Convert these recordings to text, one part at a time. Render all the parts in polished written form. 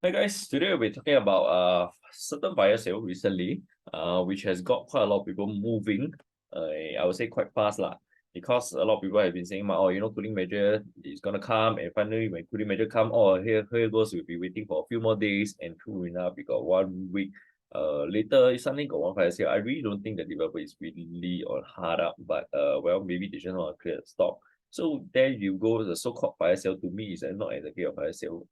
Hi guys, today we'll be talking about certain fire sale recently, which has got quite a lot of people moving. I would say quite fast lah, because a lot of people have been saying, oh, cooling measure is gonna come, and finally when cooling measure come, oh, here goes, we'll be waiting for a few more days, and true enough, we got 1 week. Later it suddenly got one fire sale. I really don't think the developer is really on hard up, but well, maybe they just want to clear the stock. So there you go. The so-called fire sale to me is not exactly a fire sale.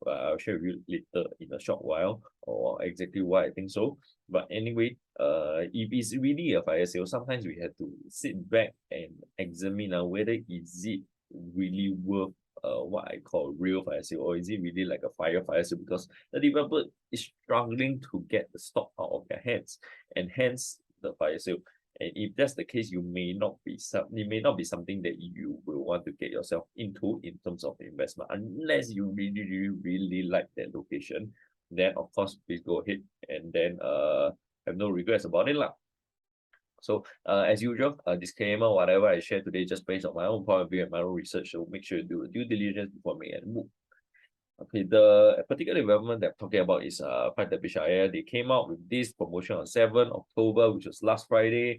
I'll share with you later in a short while or exactly why I think so. But anyway, if it's really a fire sale, sometimes we have to sit back and examine whether is it really worth what I call real fire sale, or is it really like a fire sale because the developer is struggling to get the stock out of their hands, and hence the fire sale. And if that's the case, it may not be something that you will want to get yourself into in terms of investment, unless you really like that location. Then of course, please go ahead and then have no regrets about it lah. So as usual, disclaimer, whatever I share today just based on my own point of view and my own research. So make sure you do due diligence before making any move. Okay, the particular development that I'm talking about is Fight the Bishaya. They came out with this promotion on 7th October, which was last Friday.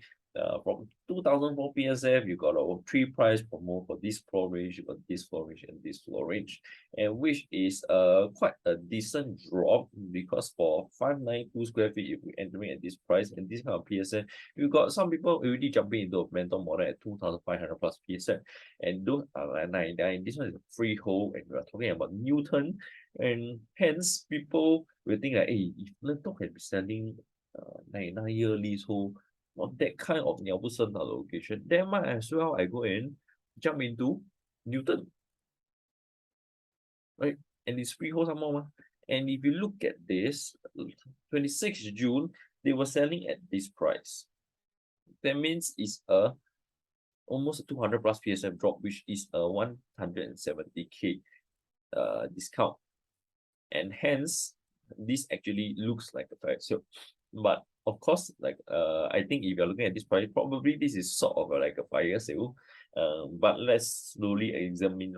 From 2004 PSF, you got a three price promo for this floor range, you got this floor range and this floor range, and which is quite a decent drop, because for 592 square feet, if we entering at this price and this kind of PSF, you got some people already jumping into a rental model at 2,500 plus PSF, and those are 99. This one is a freehold, and we are talking about Newton, and hence people will think like, hey, if Lentok can be selling 99-year leasehold, not that kind of 鸟不生 location, then might as well I go and jump into Newton, right? And it's freehold some more. And if you look at this, 26th June, they were selling at this price. That means it's almost a 200 plus PSF drop, which is a 170k discount. And hence, this actually looks like a fire sale. But of course, like I think if you're looking at this price, probably this is sort of like a fire sale. But let's slowly examine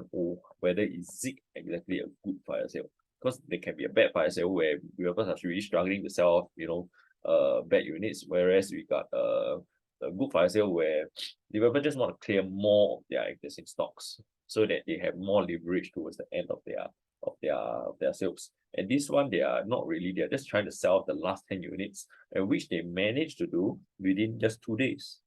whether is it exactly a good fire sale. Because there can be a bad fire sale where developers are really struggling to sell, bad units, whereas we got a good fire sale where developers just want to clear more of their existing stocks so that they have more leverage towards the end of their sales. And this one, they are not really, they're just trying to sell the last 10 units, and which they managed to do within just 2 days.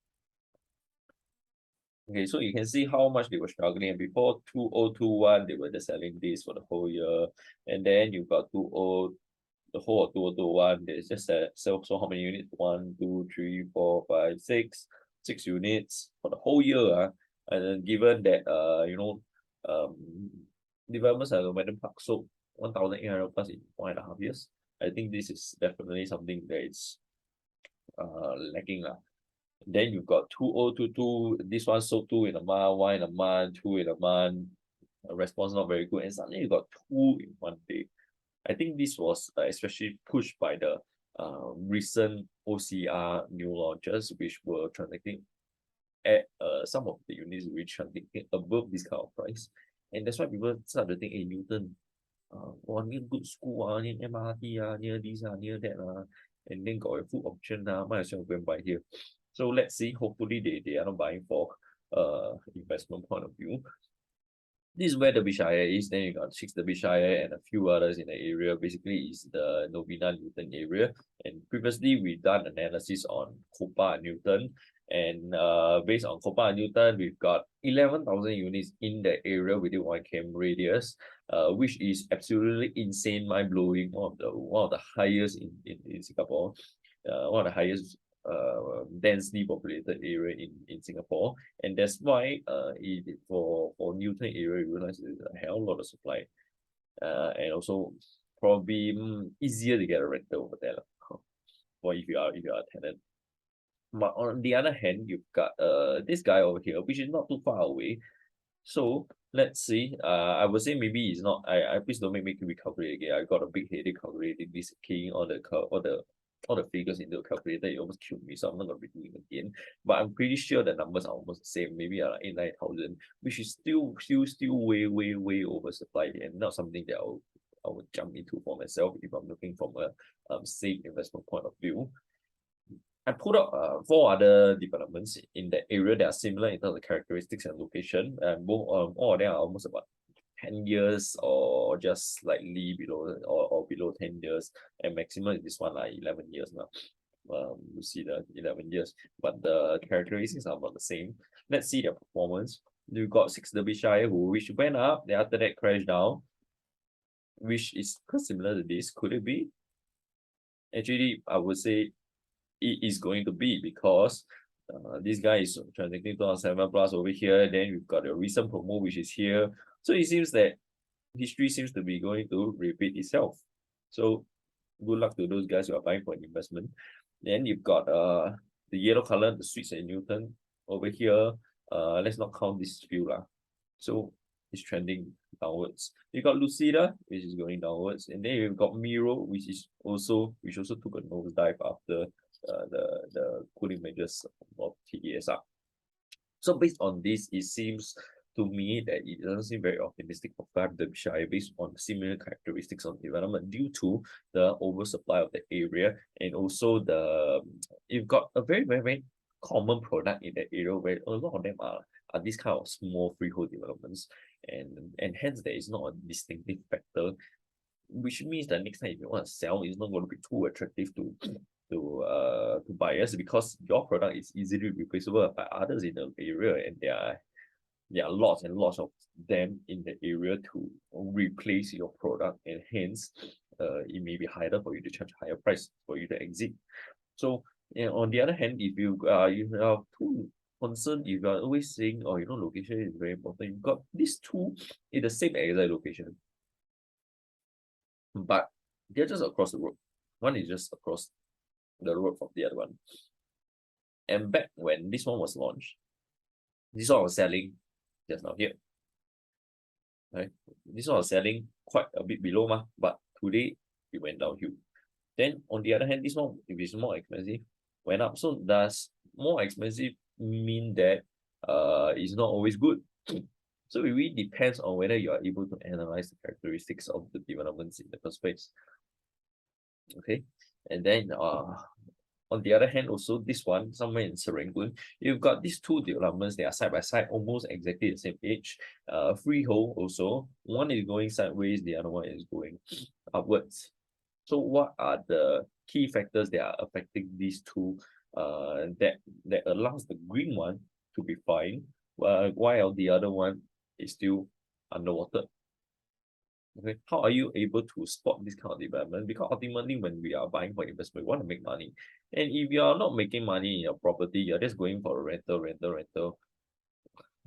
Okay, so you can see how much they were struggling. And before 2021, they were just selling this for the whole year. And then you got the whole of 2021, they just sell so how many units? 1, 2, 3, 4, 5, 6, 6 units for the whole year. And then given that um developments at the Madam Park sold 1,800 plus in 1.5 years. I think this is definitely something that is lacking lah. Then you've got 2022, this one sold 2 in a month, 1 in a month, 2 in a month. Response not very good, and suddenly you got 2 in one day. I think this was especially pushed by the recent OCR new launches, which were transacting at some of the units which transacting above this kind of price. And that's why people start to think, hey, Newton, near good school, near MRT, near this, near that, and then got a full option, might as well go and buy here. So let's see. Hopefully they are not buying for investment point of view. This is where the Bishaya is. Then you got Six the Bishaya and a few others in the area. Basically, is the Novena Newton area. And previously, we done analysis on Copa and Newton. And based on Copa and Newton, we've got 11,000 units in the area within 1 km radius, which is absolutely insane, mind blowing. One of the highest in Singapore. One of the highest densely populated area in Singapore, and that's why for Newton area, you realize there's a hell lot of supply, and also probably easier to get a rental over there, or if you are a tenant. But on the other hand, you've got this guy over here, which is not too far away. So let's see. I would say maybe it's not. I please don't make me recalculate again. I got a big headache calculating this, keying all the figures into a calculator. It almost killed me, so I'm not gonna be doing it again. But I'm pretty sure the numbers are almost the same, maybe like 8,000-9,000, which is still way oversupplied, and not something that I would jump into for myself if I'm looking from a safe investment point of view. I put up 4 other developments in that area that are similar in terms of characteristics and location, and both all of them are almost about 10 years or just slightly below or below 10 years, and maximum is this one like 11 years now. You see the 11 years, but the characteristics are about the same. Let's see their performance. You got 6 Derbyshire which went up, then after that crashed down, which is quite similar to this. Could it be? Actually, I would say it is going to be, because this guy is transacting 2007 plus over here. Then we've got a recent promo which is here. So it seems that history seems to be going to repeat itself. So good luck to those guys who are buying for an investment. Then you've got the yellow color, the Sweets and Newton over here. Let's not count this few lah. So it's trending downwards. You got Lucida, which is going downwards, and then you've got Miro, which also took a nosedive after the cooling measures of TDSR. So based on this, it seems to me that it doesn't seem very optimistic for 5 Derbyshire based on similar characteristics of development due to the oversupply of the area, and also you've got a very, very, very common product in that area where a lot of them are these kind of small freehold developments, and hence there is not a distinctive factor, which means that next time if you want to sell, it's not going to be too attractive to buyers, because your product is easily replaceable by others in the area, and there are lots and lots of them in the area to replace your product, and hence it may be harder for you to charge a higher price for you to exit. So on the other hand, if you are too concerned, if you are always saying, oh, location is very important, you've got these two in the same exact location, but they're just across the road. One is just across the road from the other one. And back when this one was launched, this one was selling just now here. Right? This one was selling quite a bit below, but today it went downhill. Then on the other hand, this one, if it's more expensive, went up. So does more expensive mean that it's not always good? So it really depends on whether you are able to analyze the characteristics of the developments in the first place. Okay, and then on the other hand, also this one somewhere in Serangoon, you've got these two developments. They are side by side, almost exactly the same age. Freehold also, one is going sideways, the other one is going upwards. So what are the key factors that are affecting these two that allows the green one to be fine, while the other one is still underwater? Okay, how are you able to spot this kind of development? Because ultimately, when we are buying for investment, we want to make money. And if you are not making money in your property, you're just going for a rental.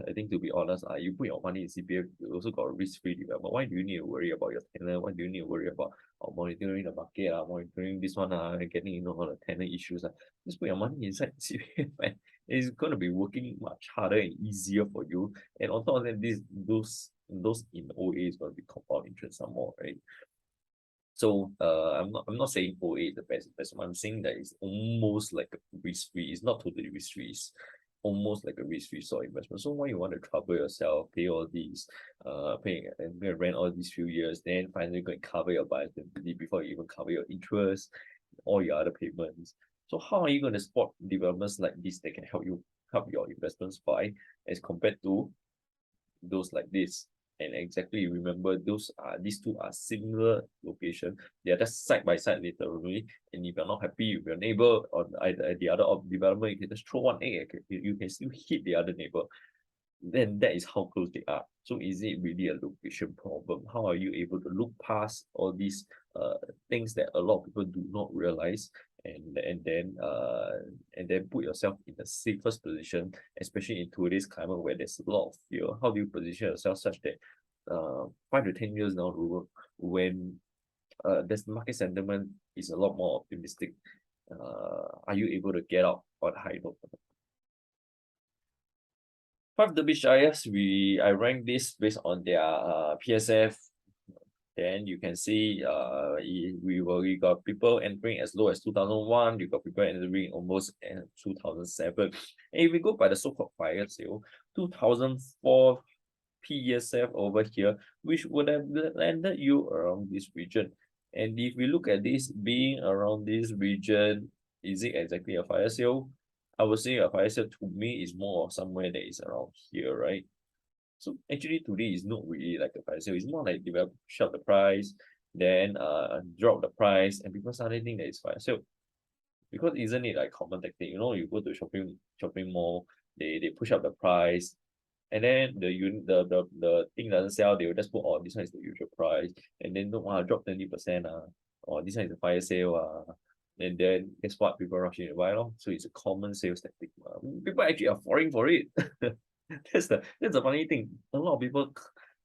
I think, to be honest, you put your money in CPF, you also got a risk-free development. Why do you need to worry about your tenant? Why do you need to worry about monitoring the market, monitoring this one, getting all the tenant issues? Just put your money inside CPF, and it's going to be working much harder and easier for you. And on top of that, those in OA is going to be compound interest some more, right? So I'm not saying OA is the best investment. I'm saying that it's almost like a risk-free. It's not totally risk-free. It's almost like a risk-free sort of investment. So why you want to trouble yourself, pay all these, pay and rent all these few years, then finally go and cover your buyer's before you even cover your interest, all your other payments. So how are you going to spot developments like this that can help your investments buy as compared to those like this? And exactly remember, these two are similar location. They are just side by side literally. And if you're not happy with your neighbor on either the other development, you can just throw one egg. You can still hit the other neighbor. Then that is how close they are. So is it really a location problem? How are you able to look past all these things that a lot of people do not realize, and then put yourself in the safest position, especially in today's climate where there's a lot of fear? How do you position yourself such that 5 to 10 years down the road, when this market sentiment is a lot more optimistic, are you able to get out on high note? 5 Derbyshires, I rank this based on their PSF. Then you can see we got people entering as low as 2001. You got people entering almost in 2007. And if we go by the so-called fire sale, 2004 PSF over here, which would have landed you around this region. And if we look at this being around this region, is it exactly a fire sale? I would say a fire sale to me is more of somewhere that is around here, right? So actually today is not really like a fire sale. It's more like develop shut the price, then drop the price, and people suddenly think that it's fire sale. Because isn't it like common tactic? You know, you go to shopping mall, they push up the price, and then the thing doesn't sell, they will just put, oh, this one is the usual price, and then no, drop 20%, or this one is a fire sale, and then guess what? People rush in to buy lor. So it's a common sales tactic. People actually are falling for it. That's the funny thing. A lot of people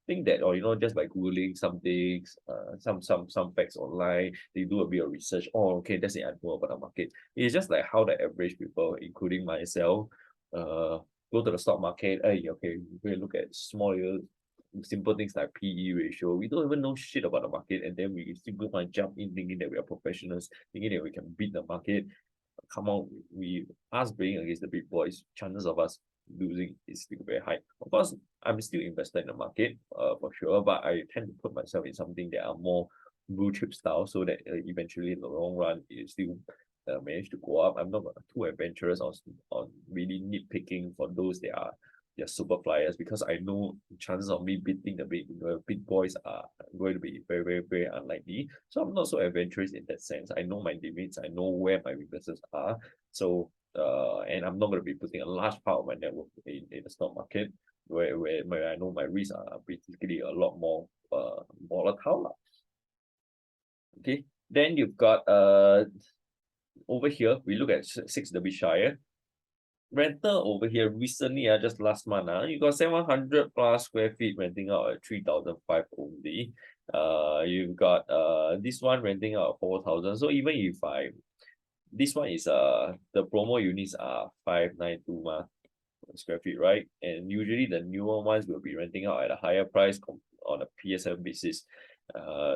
think that, or just by googling some things, some facts online, they do a bit of research. Oh, okay, that's it. I know about the market. It's just like how the average people, including myself, go to the stock market. Hey, okay, we look at small, simple things like PE ratio. We don't even know shit about the market, and then we still go and jump in thinking that we are professionals, thinking that we can beat the market. Come on, we us playing against the big boys, chances of us losing is still very high. Of course, I'm still invested in the market, for sure, but I tend to put myself in something that are more blue chip style, so that eventually in the long run it still manage to go up. I'm not too adventurous on really nitpicking for those that are they're super flyers, because I know chances of me beating the big boys are going to be very, very, very unlikely. So I'm not so adventurous in that sense. I know my limits. I know where my weaknesses are. So and I'm not going to be putting a large part of my network in the stock market where I know my risks are basically a lot more volatile. Okay, then you've got over here we look at 6 Derbyshire. Rental over here recently, just last month, you got 700 plus square feet renting out at 3,500 only. You've got this one renting out at 4,000. So even if this one is the promo units are 592 square feet, right? And usually the newer ones will be renting out at a higher price on a PSF basis.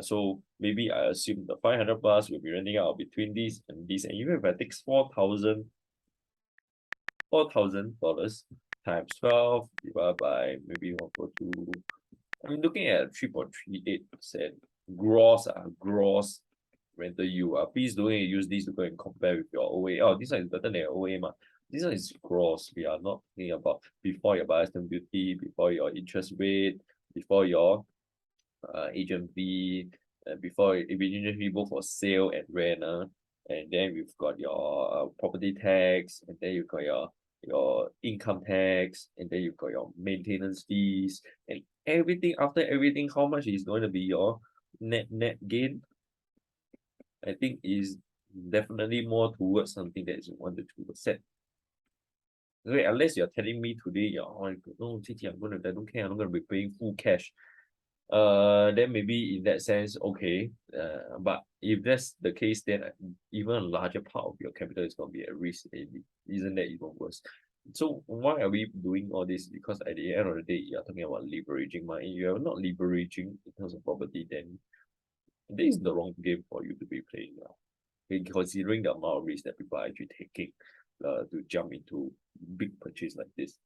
So maybe I assume the 500 plus will be renting out between this and this. And even if I take $4,000 times 12 divided by maybe 1.2. I'm looking at 3.38% gross rental yield. Please don't use this to go and compare with your OA. Oh, this one is better than your OA. This one is gross. We are not thinking about before your buyer's stamp duty, before your interest rate, before your agent fee, before agent fee both for sale and rent. And then we've got your property tax, and then you've got your income tax, and then you've got your maintenance fees, and everything. After everything, how much is going to be your net gain? I think is definitely more towards something that is 1 to 2%. Okay, unless you're telling me today, no, TT, I don't care, I'm gonna be paying full cash. Then maybe in that sense, okay. But if that's the case, then even a larger part of your capital is going to be at risk. Isn't that even worse? So why are we doing all this? Because at the end of the day, you're talking about leveraging money. You're not leveraging in terms of property, then this is the wrong game for you to be playing now. Considering the amount of risk that people are actually taking to jump into big purchase like this.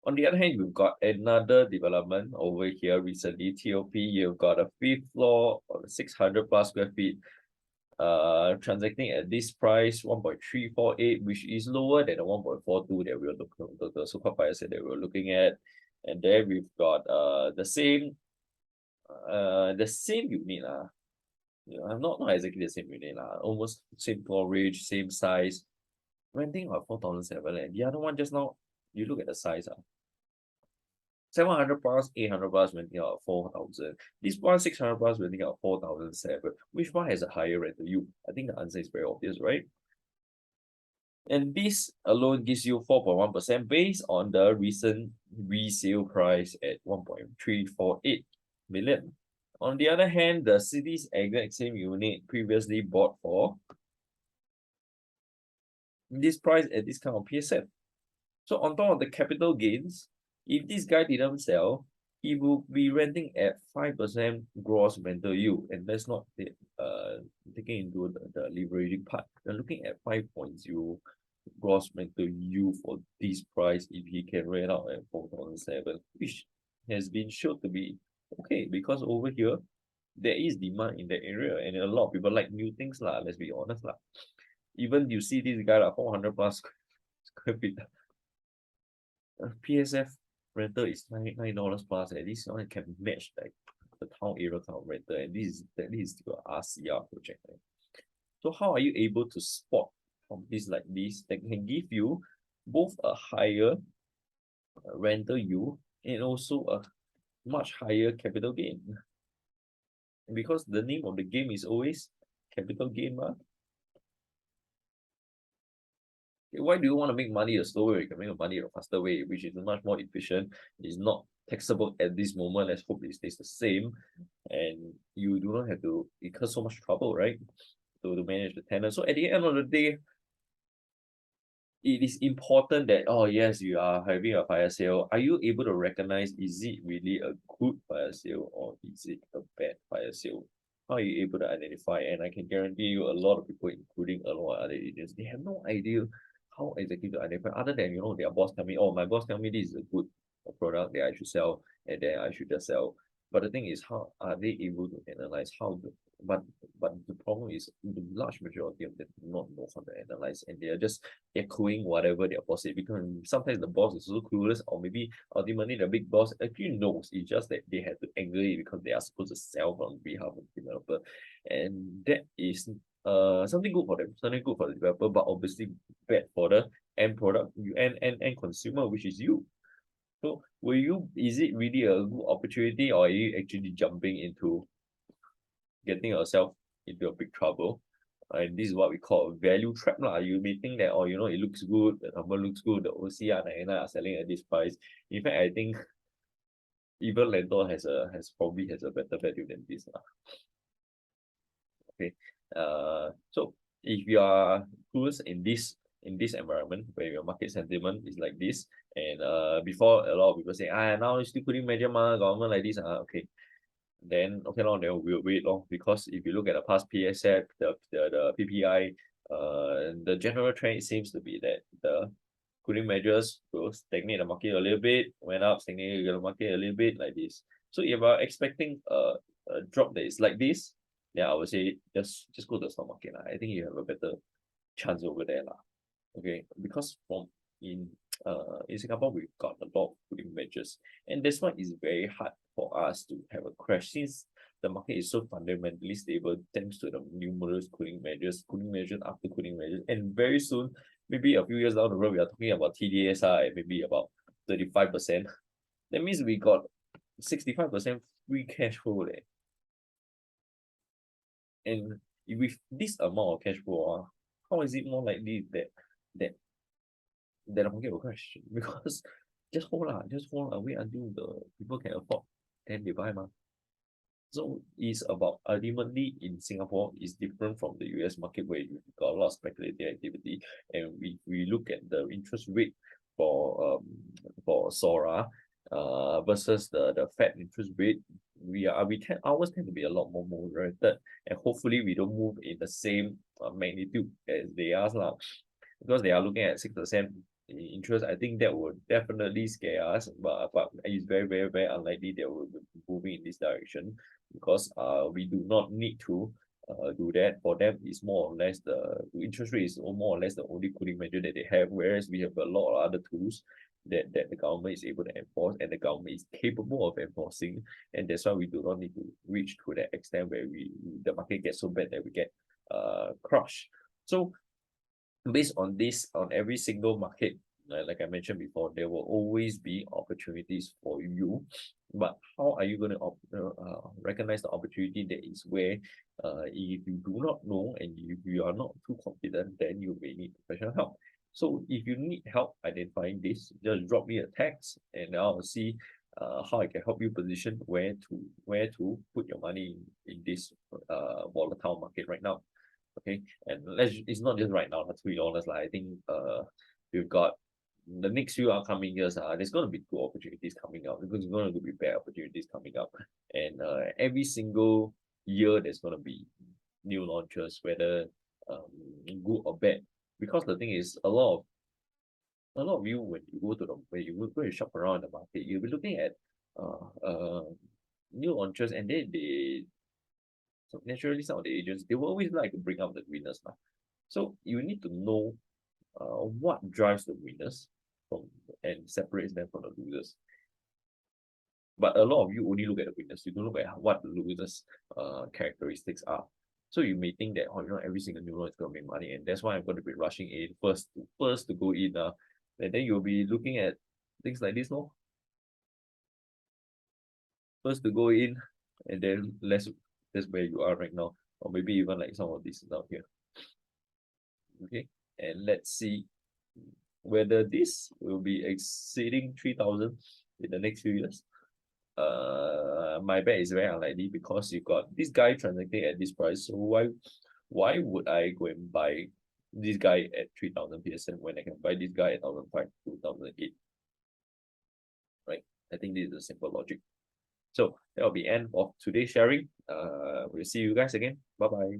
On the other hand, you've got another development over here recently, TOP. You've got a 5th floor of 600 plus square feet, transacting at this price 1.348, which is lower than the 1.42 that we were looking, the so-called fire sale that we were looking at. And then we've got the same unit not exactly the same unit almost same coverage, same size, renting about 4,700, and the other one just now you look at the size 700 plus, 800 plus renting out 4,000. This one 600 plus renting out 4,700. Which one has a higher rental yield? I think the answer is very obvious, right? And this alone gives you 4.1% based on the recent resale price at 1.348 million. On the other hand, the city's exact same unit previously bought for this price at this kind of PSF. So on top of the capital gains, if this guy didn't sell, he will be renting at 5% gross rental yield, and that's not taking into the leveraging part. We're looking at 5.0 gross rental yield for this price if he can rent out at 4,700, which has been shown to be okay because over here there is demand in the area and a lot of people like new things lah. Let's be honest lah. Even you see this guy lah, 400 plus square feet. PSF rental is $9 plus. At least one can match like the town area kind of rental, and this is your RCR project. Right? So how are you able to spot properties like this that can give you both a higher rental yield and also a much higher capital gain? Because the name of the game is always capital gain, ma. Why do you want to make money a slower way? You can make money a faster way, which is much more efficient. It's not taxable at this moment. Let's hope it stays the same. And you do not have to incur so much trouble, right? To manage the tenant. So at the end of the day, it is important that, oh yes, you are having a fire sale. Are you able to recognize, is it really a good fire sale or is it a bad fire sale? How are you able to identify? And I can guarantee you a lot of people, including a lot of other agents, they have no idea how exactly to identify, other than, their boss tell me, oh, my boss tell me this is a good product that I should sell, and then I should just sell. But the thing is, how are they able to analyze how the but the problem is the large majority of them do not know how to analyze, and they are just echoing whatever their boss said, because sometimes the boss is so clueless, or maybe ultimately the big boss actually knows. It's just that they have to angle it because they are supposed to sell on behalf of the developer, and that is something good for them, something good for the developer, but obviously bad for the end product, you end consumer, which is you. So is it really a good opportunity, or are you actually jumping into getting yourself into a big trouble? And this is what we call a value trap lah. You may think that, it looks good, the number looks good, the OCR and are selling at this price. In fact, I think even landlord probably has a better value than this lah. Okay. So if you are clueless in this environment where your market sentiment is like this, and before a lot of people say, now you still couldn't measure government like this, okay. Then okay long, then we'll wait long, because if you look at the past PSF, the PPI, the general trend seems to be that the cooling measures will stagnate the market a little bit, went up, stagnate the market a little bit like this. So if you're expecting a drop that is like this, then I would say just go to the stock market. I think you have a better chance over there. Okay, because in Singapore we've got a lot of cooling measures, and that's why it's very hard for us to have a crash, since the market is so fundamentally stable thanks to the numerous cooling measures after cooling measures. And very soon, maybe a few years down the road, we are talking about TDSI maybe about 35%. That means we got 65% free cash flow there. And with this amount of cash flow, how is it more likely that the market will crash? Because just hold on, wait until the people can afford, then they buy. So it's about, ultimately in Singapore is different from the US market, where you've got a lot of speculative activity. And we look at the interest rate for SORA versus the Fed interest rate, ours tend to be a lot more moderated, and hopefully we don't move in the same magnitude as they are lah. Because they are looking at 6% interest. I think that would definitely scare us, but it's very, very, very unlikely that we'll be moving in this direction, because we do not need to do that. For them, it's more or less the interest rate is more or less the only cooling measure that they have, whereas we have a lot of other tools that the government is able to enforce, and the government is capable of enforcing, and that's why we do not need to reach to that extent where the market gets so bad that we get crushed. So based on this, on every single market, like I mentioned before, there will always be opportunities for you. But how are you going to recognize the opportunity? That is where if you do not know and if you are not too confident, then you may need professional help. So if you need help identifying this, just drop me a text and I'll see how I can help you position where to put your money in this volatile market right now. Okay, and it's not just right now, to be honest. I think we've got the next few upcoming years, there's going to be good opportunities coming up, because there's going to be bad opportunities coming up. And every single year there's going to be new launches, whether good or bad. because the thing is a lot of you when you go and shop around in the market, you'll be looking at new launches, and so naturally some of the agents, they will always like to bring up the winners now. So you need to know what drives the winners from and separates them from the losers. But a lot of you only look at the winners. You don't look at what the losers' characteristics are. So you may think that, oh, every single new one is going to make money, and that's why I'm going to be rushing in first to go in. And then you'll be looking at things like this, no? First to go in, and then that's where you are right now, or maybe even like some of these down here. Okay, and let's see whether this will be exceeding 3,000 in the next few years. My bet is very unlikely because you got this guy transacting at this price. So why would I go and buy this guy at 3,000 PSN when I can buy this guy at 1,500, 2,008? Right? I think this is a simple logic. So that will be end of today's sharing. We'll see you guys again. Bye bye.